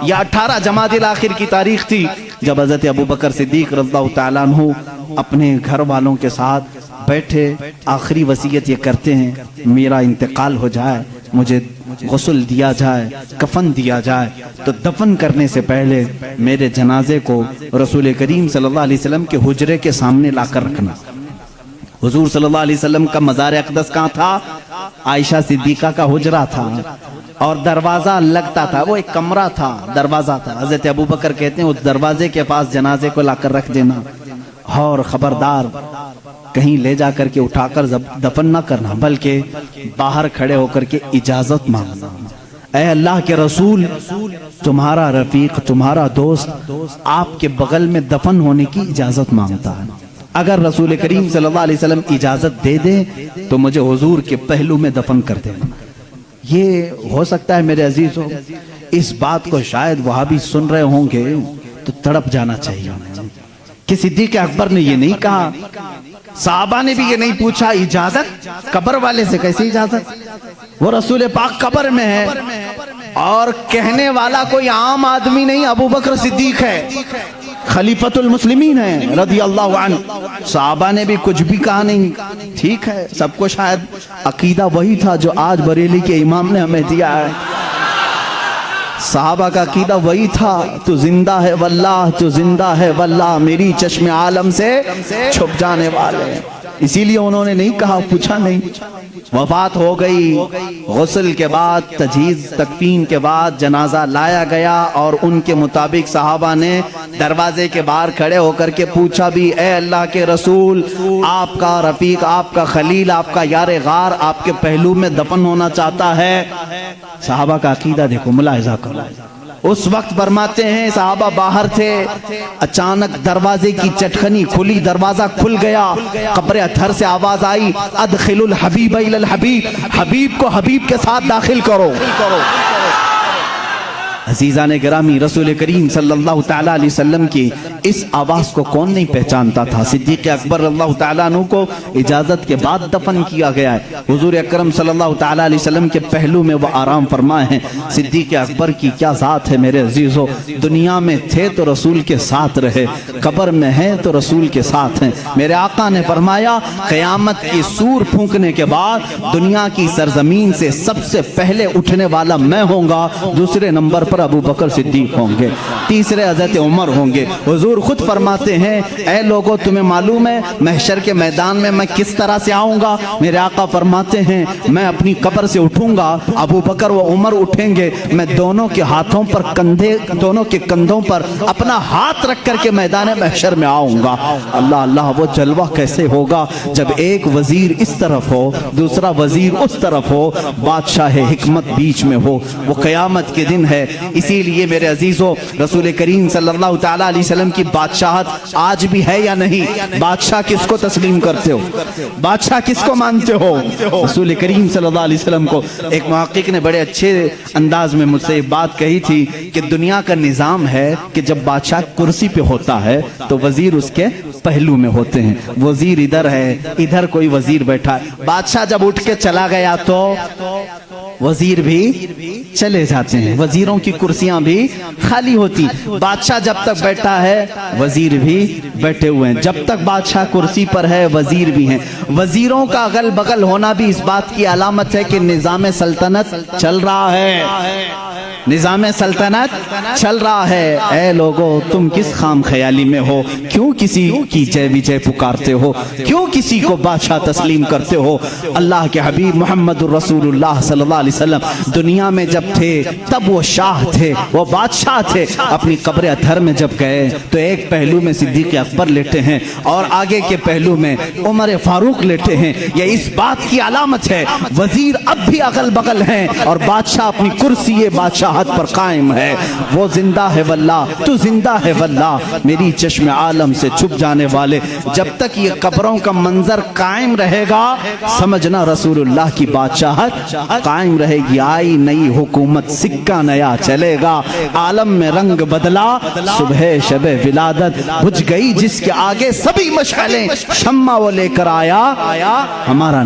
یہ 18 جمادی الاخر کی تاریخ تھی جب حضرت ابو بکر صدیق رضی اللہ تعالیٰ عنہ اپنے گھر والوں کے ساتھ بیٹھے آخری وصیت یہ کرتے ہیں میرا انتقال ہو جائے، مجھے غسل دیا جائے، کفن دیا جائے، تو دفن کرنے سے پہلے میرے جنازے کو رسول کریم صلی اللہ علیہ وسلم کے حجرے کے سامنے لا کر رکھنا۔ حضور صلی اللہ علیہ وسلم کا مزار اقدس کہاں تھا؟ عائشہ صدیقہ کا حجرہ تھا، اور دروازہ لگتا تھا، وہ ایک کمرہ تھا، دروازہ تھا۔ حضرت ابو بکر کہتے ہیں اس دروازے کے پاس جنازے کو لا کر رکھ دینا، اور خبردار کہیں لے جا کر کے اٹھا کر دفن نہ کرنا، بلکہ باہر کھڑے ہو کر کے اجازت مانگنا۔ اے اللہ کے رسول، تمہارا رفیق، تمہارا دوست آپ کے بغل میں دفن ہونے کی اجازت مانگتا ہے، اگر رسول کریم صلی اللہ علیہ وسلم اجازت دے دیں تو مجھے حضور کے پہلو میں دفن کر دینا۔ یہ ہو سکتا ہے میرے عزیزوں، اس بات کو شاید وہابی سن رہے ہوں گے تو تڑپ جانا چاہیے کہ صدیق اکبر نے یہ نہیں کہا، صحابہ نے بھی یہ نہیں پوچھا اجازت، قبر والے سے کیسے اجازت؟ وہ رسول پاک قبر میں ہے، اور کہنے والا کوئی عام آدمی نہیں، ابو بکر صدیق ہے، خلیفۃ المسلمین ہیں رضی اللہ عنہ۔ صحابہ نے بھی کچھ بھی کہا نہیں، ٹھیک ہے، سب کو شاید عقیدہ وہی تھا جو آج بریلی کے امام نے ہمیں دیا ہے۔ صحابہ کا عقیدہ وہی تھا، تو زندہ ہے واللہ، تو زندہ ہے واللہ، میری چشم عالم سے چھپ جانے والے۔ اسی لیے انہوں نے نہیں کہا، پوچھا نہیں۔ وفات ہو گئی، غسل کے بعد، تجہیز تکفین کے بعد جنازہ لایا گیا، اور ان کے مطابق صحابہ نے دروازے کے باہر کھڑے ہو کر کے پوچھا بھی، اے اللہ کے رسول، آپ کا رفیق، آپ کا خلیل، آپ کا یار غار آپ کے پہلو میں دفن ہونا چاہتا ہے۔ صحابہ کا عقیدہ دیکھو، ملاحظہ کرو۔ اس وقت فرماتے ہیں صحابہ باہر تھے، اچانک دروازے کی چٹکنی کھلی، دروازہ کھل گیا، قبر اطہر سے آواز آئی، ادخل الحبیب الی الحبیب، حبیب کو حبیب کے ساتھ داخل کرو۔ عزیزان گرامی، رسول کریم صلی اللہ تعالیٰ علیہ وسلم کی اس آواز کو کون نہیں پہچانتا تھا؟ صدیق اکبر رضی اللہ تعالیٰ عنہ کو اجازت کے بعد دفن کیا گیا ہے۔ حضور اکرم صلی اللہ تعالیٰ علیہ وسلم کے پہلو میں وہ آرام فرمائے ہیں۔ صدیق اکبر کی کیا ذات ہے میرے عزیزو، دنیا میں تھے تو رسول کے ساتھ رہے، قبر میں ہیں تو رسول کے ساتھ ہیں۔ میرے آقا نے فرمایا قیامت کی سور پھونکنے کے بعد دنیا کی سرزمین سے سب سے پہلے اٹھنے والا میں ہوں گا، دوسرے نمبر پر ابو بکر صدیق ہوں گے، تیسرے حضرت عمر ہوں گے۔ حضور خود فرماتے ہیں، اے لوگوں تمہیں معلوم ہے محشر کے میدان میں میں کس طرح سے آؤں گا؟ میرے آقا فرماتے ہیں میں اپنی قبر سے اٹھوں گا، ابو بکر و عمر اٹھیں گے، میں دونوں کے ہاتھوں پر دونوں کے کندھوں پر اپنا ہاتھ رکھ کر کے میدان محشر میں آؤں گا۔ اللہ اللہ، وہ جلوہ کیسے ہوگا جب ایک وزیر اس طرف ہو، دوسرا وزیر اس طرف ہو، بادشاہ حکمت بیچ میں ہو۔ وہ قیامت کے دن ہے۔ اسی لیے میرے عزیزو، رسول کریم صلی اللہ تعالیٰ علیہ وسلم کی بادشاہت آج بھی ہے یا نہیں؟ بادشاہ کس کو تسلیم کرتے ہو؟ بادشاہ کس کو مانتے ہو؟ رسول کریم صلی اللہ علیہ وسلم کو۔ ایک محقق نے بڑے اچھے انداز میں مجھ سے ایک بات کہی تھی کہ دنیا کا نظام ہے کہ جب بادشاہ کرسی پہ ہوتا ہے تو وزیر اس کے پہلو میں ہوتے ہیں، وزیر ادھر ہے، ادھر کوئی وزیر بیٹھا ہے۔ بادشاہ جب اٹھ کے چلا گیا تو وزیر بھی چلے جاتے ہیں، وزیروں کی کرسیاں بھی خالی ہوتی۔ بادشاہ جب تک بیٹھا ہے وزیر بھی بیٹھے ہوئے ہیں، جب تک بادشاہ کرسی پر ہے وزیر بھی ہیں۔ وزیروں کا اگل بغل ہونا بھی اس بات کی علامت ہے کہ نظام سلطنت چل رہا ہے، نظام سلطنت چل رہا ہے۔ اے لوگو، تم کس خام خیالی میں ہو؟ کیوں کسی کی جے وجے پکارتے ہو؟ کیوں کسی کو بادشاہ تسلیم کرتے ہو؟ اللہ کے حبیب محمد الرسول اللہ صلی اللہ علیہ وسلم دنیا میں جب تھے تب وہ شاہ تھے، وہ بادشاہ تھے۔ اپنی قبر اطہر میں جب گئے تو ایک پہلو میں صدیق اکبر لیٹے ہیں اور آگے کے پہلو میں عمر فاروق لیٹے ہیں۔ یہ اس بات کی علامت ہے وزیر اب بھی اگل بغل ہیں اور بادشاہ اپنی کرسی بادشاہ پر قائم ہے۔ وہ زندہ ہے واللہ، تو زندہ ہے واللہ، میری چشم عالم سے چھپ جانے والے۔ جب تک یہ قبروں کا منظر قائم رہے گا سمجھنا رسول اللہ کی بادشاہت قائم رہے گی۔ آئی نئی حکومت، سکہ نیا چلے گا، عالم میں رنگ بدلا، صبح شب ولادت بجھ گئی جس کے آگے سبھی مشعلیں، شمع وہ لے کر آیا ہمارا